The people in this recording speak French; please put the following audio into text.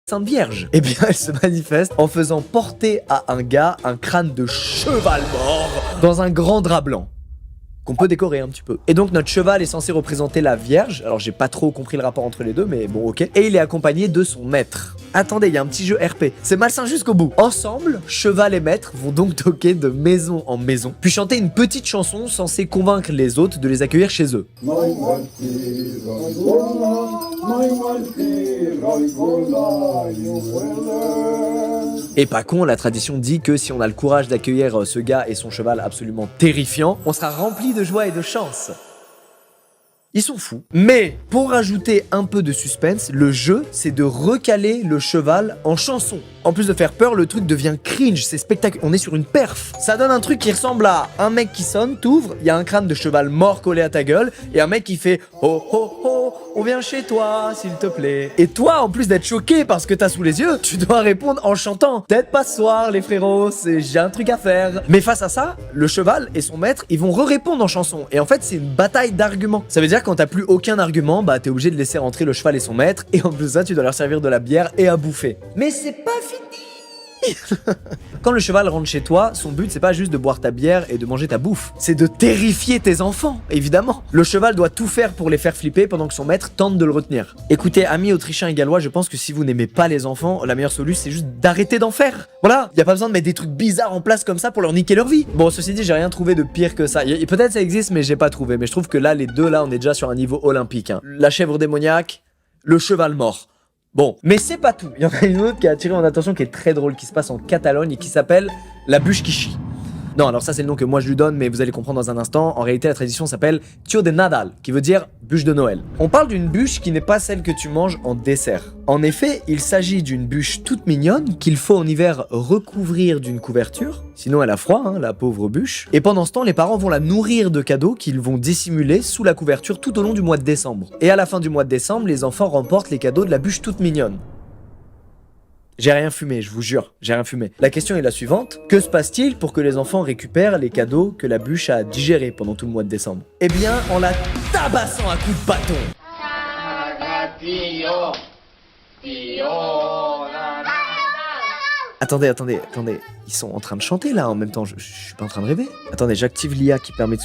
Sainte Vierge. Eh bien, elle se manifeste en faisant porter à un gars un crâne de cheval mort dans un grand drap blanc qu'on peut décorer un petit peu. Et donc notre cheval est censé représenter la Vierge. Alors j'ai pas trop compris le rapport entre les deux, mais bon ok. Et il est accompagné de son maître. Attendez, il y a un petit jeu RP. C'est malsain jusqu'au bout. Ensemble, cheval et maître vont donc toquer de maison en maison, puis chanter une petite chanson censée convaincre les hôtes de les accueillir chez eux. Et pas con, la tradition dit que si on a le courage d'accueillir ce gars et son cheval absolument terrifiant, on sera rempli de joie et de chance. Ils sont fous. Mais pour rajouter un peu de suspense, le jeu, c'est de recaler le cheval en chanson. En plus de faire peur, le truc devient cringe, c'est spectaculaire. On est sur une perf. Ça donne un truc qui ressemble à un mec qui sonne, t'ouvres, il y a un crâne de cheval mort collé à ta gueule, et un mec qui fait « Oh oh oh, on vient chez toi, s'il te plaît ». Et toi, en plus d'être choqué parce que t'as sous les yeux, tu dois répondre en chantant « Peut-être pas ce soir, les frérots, j'ai un truc à faire ». Mais face à ça, le cheval et son maître, ils vont répondre en chanson. Et en fait, c'est une bataille d'arguments. Ça veut dire quand t'as plus aucun argument, bah t'es obligé de laisser rentrer le cheval et son maître, et en plus de ça, tu dois leur servir de la bière et à bouffer. Mais c'est pas fini. Quand le cheval rentre chez toi, son but c'est pas juste de boire ta bière et de manger ta bouffe, c'est de terrifier tes enfants, évidemment. Le cheval doit tout faire pour les faire flipper pendant que son maître tente de le retenir. Écoutez, amis autrichiens et gallois, je pense que si vous n'aimez pas les enfants, la meilleure solution c'est juste d'arrêter d'en faire. Voilà, y a pas besoin de mettre des trucs bizarres en place comme ça pour leur niquer leur vie. Bon, ceci dit, j'ai rien trouvé de pire que ça. Peut-être ça existe, mais j'ai pas trouvé. Mais je trouve que là, les deux là, on est déjà sur un niveau olympique. Hein. La chèvre démoniaque, le cheval mort. Bon, mais c'est pas tout. Il y en a une autre qui a attiré mon attention, qui est très drôle, qui se passe en Catalogne et qui s'appelle la bûche qui chie. Non, alors ça c'est le nom que moi je lui donne, mais vous allez comprendre dans un instant. En réalité, la tradition s'appelle Tio de Nadal, qui veut dire bûche de Noël. On parle d'une bûche qui n'est pas celle que tu manges en dessert. En effet, il s'agit d'une bûche toute mignonne qu'il faut en hiver recouvrir d'une couverture, sinon elle a froid, hein, la pauvre bûche. Et pendant ce temps, les parents vont la nourrir de cadeaux qu'ils vont dissimuler sous la couverture tout au long du mois de décembre. Et à la fin du mois de décembre, les enfants remportent les cadeaux de la bûche toute mignonne. J'ai rien fumé, je vous jure, j'ai rien fumé. La question est la suivante, que se passe-t-il pour que les enfants récupèrent les cadeaux que la bûche a digérés pendant tout le mois de décembre? Eh bien, en la tabassant à coups de bâton. Attendez, ils sont en train de chanter là en même temps, je suis pas en train de rêver. Attendez, j'active l'IA qui permet de